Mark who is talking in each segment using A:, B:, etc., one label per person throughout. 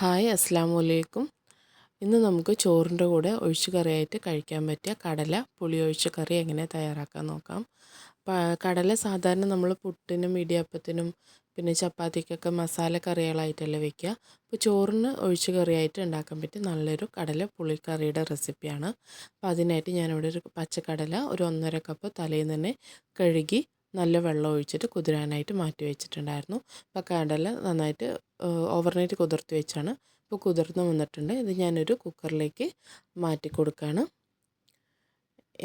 A: Hi അസ്സലാമു അലൈക്കും. ഇന്ന് നമുക്ക് ചോറിൻ്റെ കൂടെ ഒഴിച്ച് കറിയായിട്ട് കഴിക്കാൻ പറ്റിയ കടല പുളി ഒഴിച്ച കറി എങ്ങനെ തയ്യാറാക്കാൻ നോക്കാം. കടല സാധാരണ നമ്മൾ പുട്ടിനും ഇടിയപ്പത്തിനും പിന്നെ ചപ്പാത്തിക്കൊക്കെ മസാല കറികളായിട്ടല്ലേ വെക്കുക. അപ്പോൾ ചോറിന് ഒഴിച്ച് കറിയായിട്ട് ഉണ്ടാക്കാൻ പറ്റിയ നല്ലൊരു കടല പുളിക്കറിയുടെ റെസിപ്പിയാണ്. അപ്പോൾ അതിനായിട്ട് ഞാനിവിടെ ഒരു പച്ചക്കടല ഒരു 1.5 കപ്പ് തലേന്ന് തന്നെ കഴുകി നല്ല വെള്ളം ഒഴിച്ചിട്ട് കുതിരാനായിട്ട് മാറ്റി വെച്ചിട്ടുണ്ടായിരുന്നു. അപ്പോൾ കടല നന്നായിട്ട് ഓവർനൈറ്റ് കുതിർത്ത് വെച്ചാണ്. ഇപ്പോൾ കുതിർന്ന് വന്നിട്ടുണ്ട്. ഇത് ഞാനൊരു കുക്കറിലേക്ക് മാറ്റി കൊടുക്കുകയാണ്.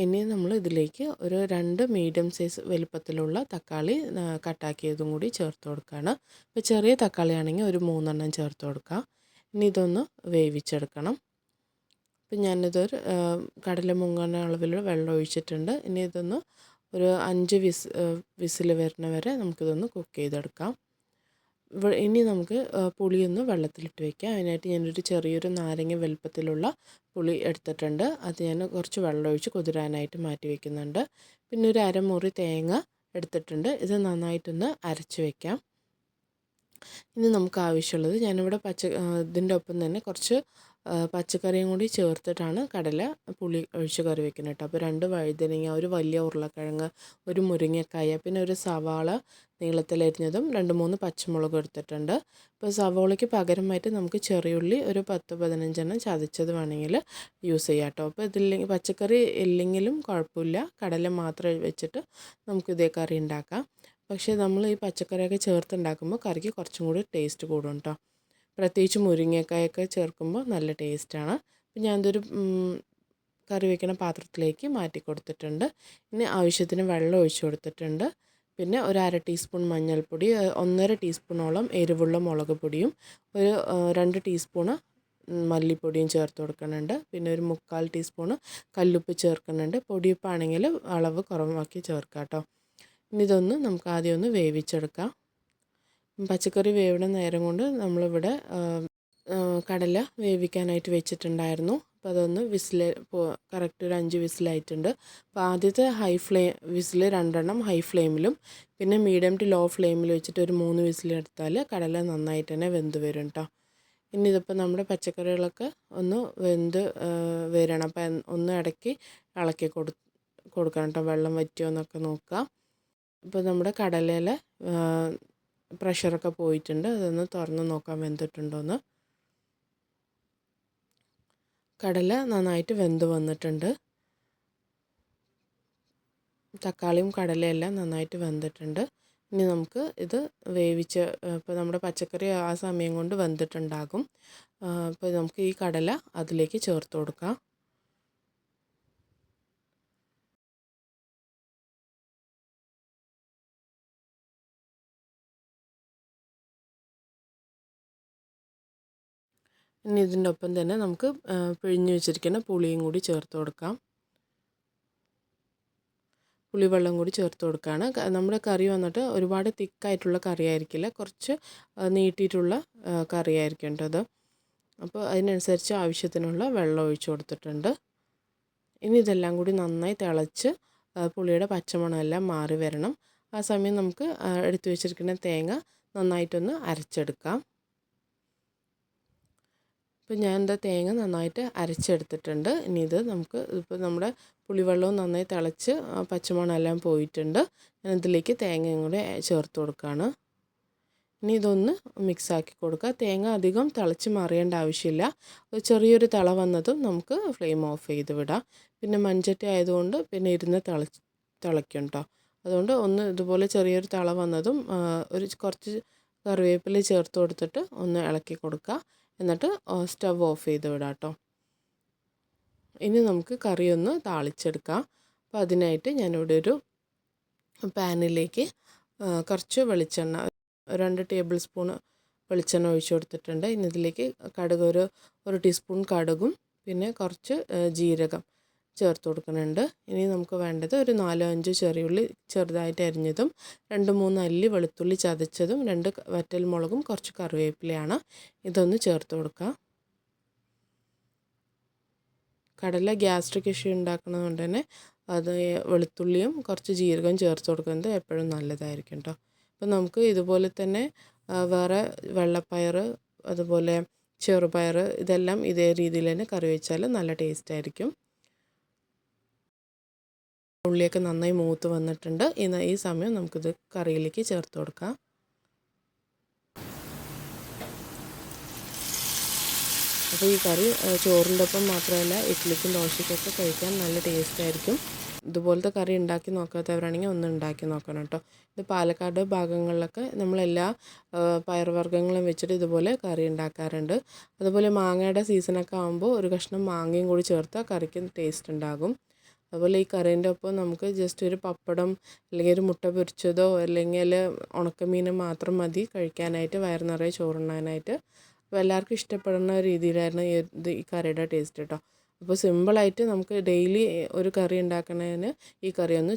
A: ഇനി നമ്മൾ ഇതിലേക്ക് ഒരു 2 മീഡിയം സൈസ് വലുപ്പത്തിലുള്ള തക്കാളി കട്ടാക്കിയതും കൂടി ചേർത്ത് കൊടുക്കുകയാണ്. ഇപ്പോൾ ചെറിയ തക്കാളി ആണെങ്കിൽ ഒരു 3 എണ്ണം ചേർത്ത് കൊടുക്കുക. ഇനി ഇതൊന്ന് വേവിച്ചെടുക്കണം. ഇപ്പം ഞാനിതൊരു കടല മുങ്ങുന്ന അളവിൽ വെള്ളം ഒഴിച്ചിട്ടുണ്ട്. ഇനി ഇതൊന്ന് ഒരു 5 വിസിൽ വരുന്ന വരെ നമുക്കിതൊന്ന് കുക്ക് ചെയ്തെടുക്കാം. ഇനി നമുക്ക് പുളിയൊന്ന് വെള്ളത്തിലിട്ട് വയ്ക്കാം. അതിനായിട്ട് ഞാനൊരു ചെറിയൊരു നാരങ്ങ വലുപ്പത്തിലുള്ള പുളി എടുത്തിട്ടുണ്ട്. അത് ഞാൻ കുറച്ച് വെള്ളം ഒഴിച്ച് കുതിരാനായിട്ട് മാറ്റി വയ്ക്കുന്നുണ്ട്. പിന്നെ ഒരു അരമുറി തേങ്ങ എടുത്തിട്ടുണ്ട്. ഇത് നന്നായിട്ടൊന്ന് അരച്ച് വയ്ക്കാം. ഇനി നമുക്ക് ആവശ്യമുള്ളത് ഞാനിവിടെ ഇതിൻ്റെ ഒപ്പം തന്നെ കുറച്ച് പച്ചക്കറിയും കൂടി ചേർത്തിട്ടാണ് കടല പുളി ഒഴിച്ച് കറി വെക്കുന്നത് കേട്ടോ. അപ്പോൾ 2 വഴുതനങ്ങ, ഒരു വലിയ ഉരുളക്കിഴങ്ങ്, ഒരു മുരിങ്ങക്കായ, പിന്നെ ഒരു സവാള നീളത്തിലരിഞ്ഞതും 2-3 പച്ചമുളക് എടുത്തിട്ടുണ്ട്. ഇപ്പോൾ സവാളയ്ക്ക് പകരമായിട്ട് നമുക്ക് ചെറിയുള്ളി ഒരു 10-15 എണ്ണം ചതച്ചത് വേണമെങ്കിൽ യൂസ് ചെയ്യാം കേട്ടോ. അപ്പോൾ ഇതില്ലെങ്കിൽ പച്ചക്കറി ഇല്ലെങ്കിലും കുഴപ്പമില്ല, കടല മാത്രം വെച്ചിട്ട് നമുക്ക് ഇതേ കറി ഉണ്ടാക്കാം. പക്ഷേ നമ്മൾ ഈ പച്ചക്കറിയൊക്കെ ചേർത്തുണ്ടാക്കുമ്പോൾ കറിക്ക് കുറച്ചും കൂടി ടേസ്റ്റ് കൂടും കേട്ടോ. പ്രത്യേകിച്ച് മുരിങ്ങക്കായൊക്കെ ചേർക്കുമ്പോൾ നല്ല ടേസ്റ്റാണ്. അപ്പോൾ ഞാനിതൊരു കറി വയ്ക്കുന്ന പാത്രത്തിലേക്ക് മാറ്റി കൊടുത്തിട്ടുണ്ട്. ഇനി ആവശ്യത്തിന് വെള്ളം ഒഴിച്ച് കൊടുത്തിട്ടുണ്ട്. പിന്നെ ഒരു 1/2 ടീസ്പൂൺ മഞ്ഞൾപ്പൊടി, 1.5 ടീസ്പൂണോളം എരിവുള്ള മുളക് പൊടിയും, ഒരു 2 ടീസ്പൂണ് മല്ലിപ്പൊടിയും ചേർത്ത് കൊടുക്കുന്നുണ്ട്. പിന്നെ ഒരു 3/4 ടീസ്പൂണ് കല്ലുപ്പ് ചേർക്കുന്നുണ്ട്. പൊടിയുപ്പാണെങ്കിൽ അളവ് കുറവാക്കി ചേർക്കാം കേട്ടോ. ഇനി ഇതൊന്ന് നമുക്ക് ആദ്യം ഒന്ന് വേവിച്ചെടുക്കാം. പച്ചക്കറി വേവുന്ന നേരം കൊണ്ട് നമ്മളിവിടെ കടല വേവിക്കാനായിട്ട് വെച്ചിട്ടുണ്ടായിരുന്നു. അപ്പോൾ അതൊന്ന് കറക്റ്റ് ഒരു 5 വിസിലായിട്ടുണ്ട്. അപ്പോൾ ആദ്യത്തെ വിസിൽ 2 ഹൈ ഫ്ലെയിമിലും പിന്നെ മീഡിയം ടു ലോ ഫ്ലെയിമിൽ വെച്ചിട്ട് ഒരു 3 വിസിലെടുത്താൽ കടല നന്നായിട്ട് തന്നെ വെന്ത് വരും കേട്ടോ. ഇനി ഇതിപ്പോൾ നമ്മുടെ പച്ചക്കറികളൊക്കെ ഒന്ന് വെന്ത് വരണം. അപ്പം ഒന്ന് ഇടയ്ക്ക് ഇളക്കി കൊടുക്കണം കേട്ടോ. വെള്ളം വറ്റിയോ എന്നൊക്കെ നോക്കുക. ഇപ്പോൾ നമ്മുടെ കടലയിലെ പ്രഷറൊക്കെ പോയിട്ടുണ്ട്. അതൊന്ന് തുറന്ന് നോക്കാം വെന്തിട്ടുണ്ടോയെന്ന്. കടല നന്നായിട്ട് വെന്ത് വന്നിട്ടുണ്ട്. തക്കാളിയും കടലയെല്ലാം നന്നായിട്ട് വെന്തിട്ടുണ്ട്. ഇനി നമുക്ക് ഇത് ഇപ്പോൾ നമ്മുടെ പച്ചക്കറി ആ സമയം കൊണ്ട് വെന്തിട്ടുണ്ടാകും. അപ്പോൾ നമുക്ക് ഈ കടല അതിലേക്ക് ചേർത്ത് കൊടുക്കാം. ഇനി ഇതിൻ്റെ ഒപ്പം തന്നെ നമുക്ക് പിഴിഞ്ഞ് വെച്ചിരിക്കുന്ന പുളിയും കൂടി ചേർത്ത് കൊടുക്കാം. പുളിവെള്ളം കൂടി ചേർത്ത് കൊടുക്കുകയാണ്. നമ്മുടെ കറി വന്നിട്ട് ഒരുപാട് തിക്കായിട്ടുള്ള കറി ആയിരിക്കില്ല, കുറച്ച് നീട്ടിയിട്ടുള്ള കറി ആയിരിക്കും കേട്ടോ അത്. അപ്പോൾ അതിനനുസരിച്ച് ആവശ്യത്തിനുള്ള വെള്ളം ഒഴിച്ച് കൊടുത്തിട്ടുണ്ട്. ഇനി ഇതെല്ലാം കൂടി നന്നായി തിളച്ച് പുളിയുടെ പച്ചമണമെല്ലാം മാറി വരണം. ആ സമയം നമുക്ക് എടുത്തു വെച്ചിരിക്കുന്ന തേങ്ങ നന്നായിട്ടൊന്ന് അരച്ചെടുക്കാം. ഇപ്പോൾ ഞാൻ തേങ്ങ നന്നായിട്ട് അരച്ചെടുത്തിട്ടുണ്ട്. ഇനി ഇത് നമുക്ക് ഇപ്പോൾ നമ്മുടെ പുളിവെള്ളവും നന്നായി തിളച്ച് പച്ചമണമെല്ലാം പോയിട്ടുണ്ട്. ഞാൻ ഇതിലേക്ക് തേങ്ങയും കൂടെ ചേർത്ത് കൊടുക്കുകയാണ്. ഇനി ഇതൊന്ന് മിക്സാക്കി കൊടുക്കുക. തേങ്ങ അധികം തിളച്ച് മറിയേണ്ട ആവശ്യമില്ല. ചെറിയൊരു തിള വന്നതും നമുക്ക് ഫ്ലെയിം ഓഫ് ചെയ്ത് വിടാം. പിന്നെ മൺചട്ടി ആയതുകൊണ്ട് പിന്നെ ഇരുന്ന് തിളയ്ക്കും കേട്ടോ. അതുകൊണ്ട് ഒന്ന് ഇതുപോലെ ചെറിയൊരു തിള വന്നതും കുറച്ച് കറിവേപ്പില ചേർത്ത് കൊടുത്തിട്ട് ഒന്ന് ഇളക്കി കൊടുക്കുക. എന്നിട്ട് സ്റ്റവ് ഓഫ് ചെയ്ത് വിടാം കേട്ടോ. ഇനി നമുക്ക് കറി ഒന്ന് താളിച്ചെടുക്കാം. അപ്പോൾ അതിനായിട്ട് ഞാനിവിടെ ഒരു പാനിലേക്ക് കുറച്ച് വെളിച്ചെണ്ണ 2 ടേബിൾ സ്പൂൺ വെളിച്ചെണ്ണ ഒഴിച്ച് കൊടുത്തിട്ടുണ്ട്. ഇനി ഇതിലേക്ക് ഒരു ടീസ്പൂൺ കടുകും പിന്നെ കുറച്ച് ജീരകം ചേർത്ത് കൊടുക്കുന്നുണ്ട്. ഇനി നമുക്ക് വേണ്ടത് ഒരു 4-5 ചെറിയുള്ളി ചെറുതായിട്ട് അരിഞ്ഞതും 2-3 അല്ലി വെളുത്തുള്ളി ചതച്ചതും 2 വറ്റൽമുളകും കുറച്ച് കറിവേപ്പിലയാണ്. ഇതൊന്ന് ചേർത്ത് കൊടുക്കുക. കടല ഗ്യാസ്ട്രിക് ഇഷ്യൂ ഉണ്ടാക്കുന്നതുകൊണ്ട് തന്നെ അത് വെളുത്തുള്ളിയും കുറച്ച് ജീരകവും ചേർത്ത് കൊടുക്കുന്നത് എപ്പോഴും നല്ലതായിരിക്കും കേട്ടോ. അപ്പോൾ നമുക്ക് ഇതുപോലെ തന്നെ വേറെ വെള്ളപ്പയർ അതുപോലെ ചെറുപയർ ഇതെല്ലാം ഇതേ രീതിയിൽ തന്നെ കറി വെച്ചാൽ നല്ല ടേസ്റ്റ് ആയിരിക്കും. ഉള്ളിയൊക്കെ നന്നായി മൂത്ത് വന്നിട്ടുണ്ട്. ഈ സമയം നമുക്കിത് കറിയിലേക്ക് ചേർത്ത് കൊടുക്കാം. അപ്പോൾ ഈ കറി ചോറിൻ്റെ ഒപ്പം മാത്രമല്ല ഇഡ്ഡലിക്കും ദോശയ്ക്കൊക്കെ കഴിക്കാൻ നല്ല ടേസ്റ്റ് ആയിരിക്കും. ഇതുപോലത്തെ കറി ഉണ്ടാക്കി നോക്കാത്തവരാണെങ്കിൽ ഒന്ന് ഉണ്ടാക്കി നോക്കണം കേട്ടോ. ഇത് പാലക്കാട് ഭാഗങ്ങളിലൊക്കെ നമ്മളെല്ലാ പയറുവർഗ്ഗങ്ങളും വെച്ചിട്ട് ഇതുപോലെ കറി ഉണ്ടാക്കാറുണ്ട്. അതുപോലെ മാങ്ങയുടെ സീസണൊക്കെ ആകുമ്പോൾ ഒരു കഷ്ണം മാങ്ങയും കൂടി ചേർത്താൽ കറിക്ക് ടേസ്റ്റ് ഉണ്ടാകും. അതുപോലെ ഈ കറീൻ്റെ ഒപ്പം നമുക്ക് ജസ്റ്റ് ഒരു പപ്പടം അല്ലെങ്കിൽ ഒരു മുട്ട പൊരിച്ചതോ അല്ലെങ്കിൽ ഉണക്കമീൻ മാത്രം മതി കഴിക്കാനായിട്ട്, വയറ് നിറയെ ചോറുണ്ണാനായിട്ട്. അപ്പോൾ എല്ലാവർക്കും ഇഷ്ടപ്പെടുന്ന രീതിയിലായിരുന്നു ഈ കറിയുടെ ടേസ്റ്റ് കേട്ടോ. അപ്പോൾ സിമ്പിളായിട്ട് നമുക്ക് ഡെയിലി ഒരു കറി ഉണ്ടാക്കുന്നതിന് ഈ കറി ഒന്ന്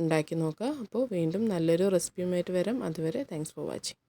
A: ഉണ്ടാക്കി നോക്കുക. അപ്പോൾ വീണ്ടും നല്ലൊരു റെസിപ്പിയുമായിട്ട് വരാം. അതുവരെ താങ്ക്സ് ഫോർ വാച്ചിങ്.